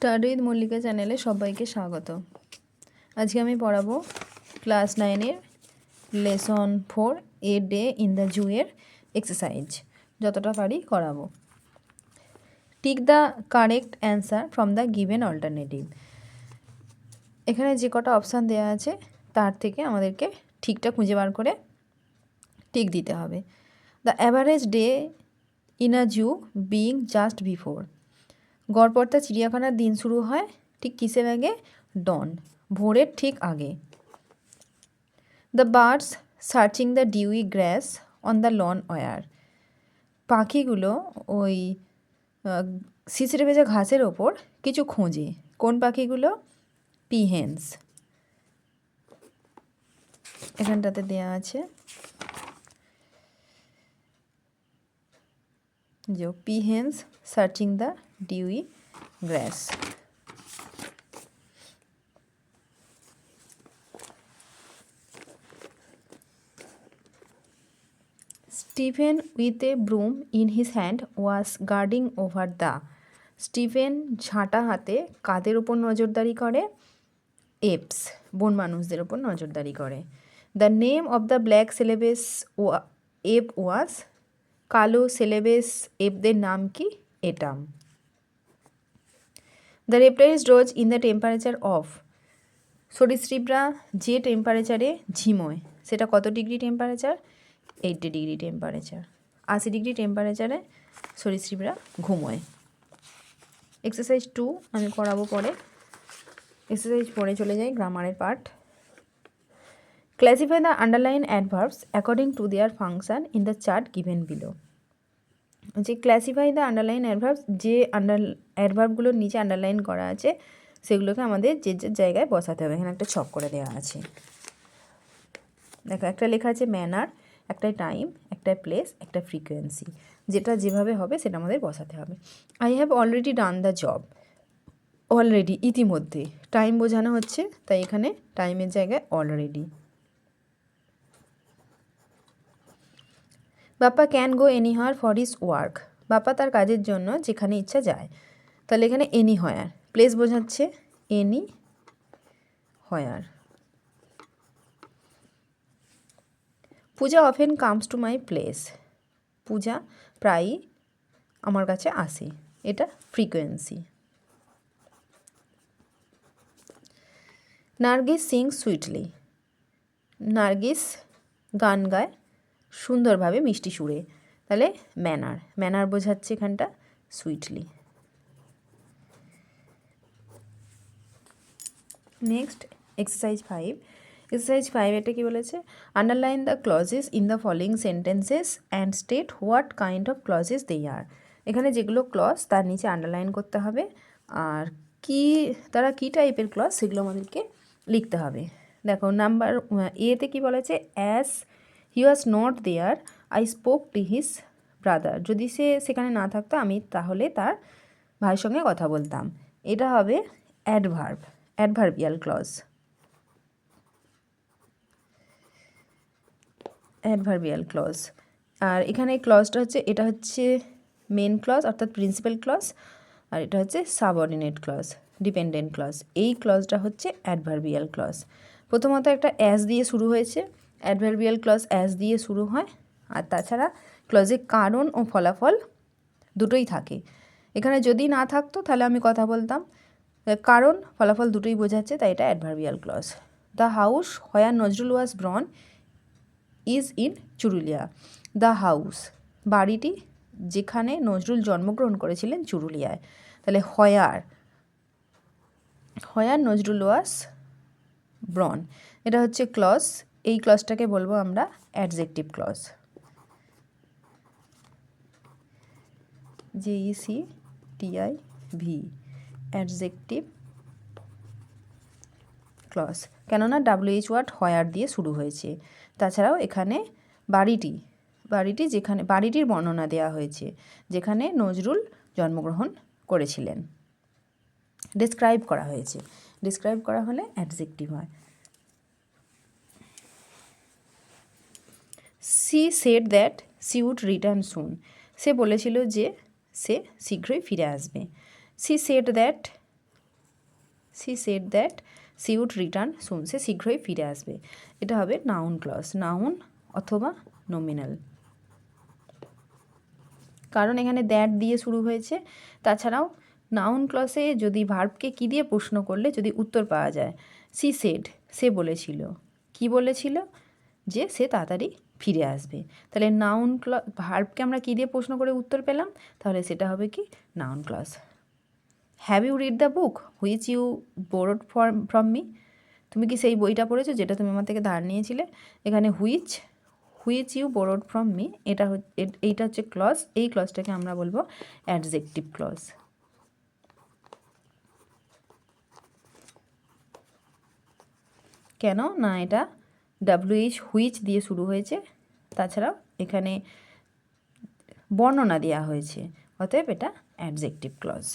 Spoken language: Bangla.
স্টাডি উইথ মল্লিকা চ্যানেলে সবাইকে স্বাগত। আজকে আমি পড়াবো ক্লাস 9-এর lesson 4 a day in the zoo এর এক্সারসাইজ। যতটা পারি করাবো। Tick the correct answer from the given alternative. এখানে যে কটা অপশান দেওয়া আছে তার থেকে আমাদেরকে ঠিকটা খুঁজে বার করে টিক দিতে হবে। The average day in a zoo being just before. গড়পড়তা চিড়িয়াখানার দিন শুরু হয় ঠিক কিসের আগে? ডন, ভোরের ঠিক আগে। The birds searching the dewy grass on the lawn war. পাখিগুলো ওই শিশিরে ভেজা ঘাসের ওপর কিছু খোঁজে। কোন পাখিগুলো? পিহেন্স। এখানটাতে দেয়া আছে যে peahens searching the dewy grass. Stephen with a broom in his hand was guarding over the. Stephen ঝাঁটা হাতে কাদের ওপর নজরদারি করে? এপস, বন মানুষদের ওপর নজরদারি করে। The name of the black Celebes ape was. কালো সিলেবেস এপদের নাম কি? এটাম। The reptiles doze in the temperature of. সরীসৃপরা যে টেম্পারেচারে ঝিমোয় সেটা কত degree temperature? 80 degree temperature. 80 degree টেম্পারেচারে সরীসৃপরা ঘুমোয়। এক্সারসাইজ 2 আমি করাবো পরে। এক্সারসাইজ পরে চলে যাই গ্রামারের part. Classify the underline adverbs according to their function in the chart given below. যে ক্লাসিফাই দ্য আন্ডারলাইন অ্যাডভার্বস, যে অ্যাডভার্বগুলোর নিচে আন্ডারলাইন করা আছে সেগুলোকে আমাদের যে যে জায়গায় বসাতে হবে। এখানে একটা ছক করে দেওয়া আছে। দেখো, একটা লেখা আছে ম্যানার, একটা টাইম, একটা প্লেস, একটা ফ্রিকোয়েন্সি। যেটা যেভাবে হবে সেটা আমাদের বসাতে হবে। I have already done the job. Already, ইতিমধ্যে। টাইম বোঝানো হচ্ছে, তাই এখানে টাইমের জায়গায় already. Bappa can go এনিহার for his work. Bappa তার কাজের জন্য যেখানে ইচ্ছা যায়। তাহলে এখানে এনি হয়ার। প্লেস বোঝাচ্ছে anywhere. Puja often comes to my place. Puja প্রায়ই আমার কাছে আসে। এটা frequency. Nargis sings sweetly. Nargis গান গায় সুন্দরভাবে, মিষ্টি সুরে। তাহলে ম্যানার। ম্যানার বোঝাচ্ছে এখানটা সুইটলি। Next exercise 5। এক্সারসাইজ 5 এটা কি বলেছে? Underline the clauses in the following sentences and state what kind of clauses they are. এখানে যেগুলো ক্লজ তার নিচে আন্ডারলাইন করতে হবে, আর কি তারা কী টাইপের ক্লজ সেগুলো আমাদেরকে লিখতে হবে। দেখো, নাম্বার এতে কি বলেছে? As he was not there I spoke to his brother. যদি সে সেখানে না থাকতো আমি তাহলে তার ভাইয়ের সঙ্গে কথা বলতাম। এটা হবে adverb, adverbial clause. Adverbial clause. আর এখানে ক্লজটা হচ্ছে, এটা হচ্ছে মেন ক্লজ অর্থাৎ প্রিন্সিপাল ক্লজ, আর এটা হচ্ছে সাবঅর্ডিনেট ক্লজ, ডিপেন্ডেন্ট ক্লজ। এই ক্লজটা হচ্ছে অ্যাডভার্বিয়াল ক্লজ। প্রথমত একটা অ্যাজ দিয়ে শুরু হয়েছে। অ্যাডভার্বিয়াল ক্লজ অ্যাজ দিয়ে শুরু হয়, আর তাছাড়া ক্লজে কারণ ও ফলাফল দুটোই থাকে। এখানে যদি না থাকতো তাহলে আমি কথা বলতাম। কারণ ফলাফল দুটোই বোঝাচ্ছে, তাই এটা adverbial clause. The house where Nazrul was born is in Churulia. The house, বাড়িটি যেখানে নজরুল জন্মগ্রহণ করেছিলেন চুরুলিয়ায়। তাহলে হোয়ার, হোয়ার নজরুল ওয়াজ ব্রন, এটা হচ্ছে ক্লজ। এই ক্লজটাকে বলবো আমরা adjective clause. JECTIV, adjective clause. কেননা WH ওয়ার্ড হোয়ার দিয়ে শুরু হয়েছে। তাছাড়াও এখানে বাড়িটি, বাড়িটি যেখানে, বাড়িটির বর্ণনা দেওয়া হয়েছে যেখানে নজরুল জন্মগ্রহণ করেছিলেন। ডেসক্রাইব করা হয়েছে। ডেসক্রাইব করা হলে অ্যাডজেক্টিভ হয়। She said that she would return soon. সে বলেছিল যে সে শীঘ্রই ফিরে আসবে। She said that she said that she would return soon, সে শীঘ্রই ফিরে আসবে। এটা হবে নাউন ক্লজ, নাউন অথবা নমিনাল, কারণ এখানে দ্যাট দিয়ে শুরু হয়েছে। তাছাড়াও নাউন ক্লজে যদি ভার্বকে কী দিয়ে প্রশ্ন করলে যদি উত্তর পাওয়া যায়, সি সেড, সে বলেছিল, কি বলেছিল, যে সে তাড়াতাড়ি ফিরে আসবে। তাহলে নাউন ক্লজ, ভার্বকে আমরা কী দিয়ে প্রশ্ন করে উত্তর পেলাম, তাহলে সেটা হবে কি noun clause. Have you read the book which you borrowed from me, তুমি কি সেই বইটা পড়েছো যেটা তুমি আমার থেকে ধার নিয়েছিলে। এখানে which you borrowed from me, এইটা হচ্ছে ক্লজ, এই ক্লজটাকে আমরা বলবো অ্যাডজেক্টিভ ক্লজ। কেন না, এটা WH হুইচ দিয়ে শুরু হয়েছে, তাছাড়াও এখানে বর্ণনা দেওয়া হয়েছে, অতএব এটা অ্যাডজেক্টিভ ক্লজ।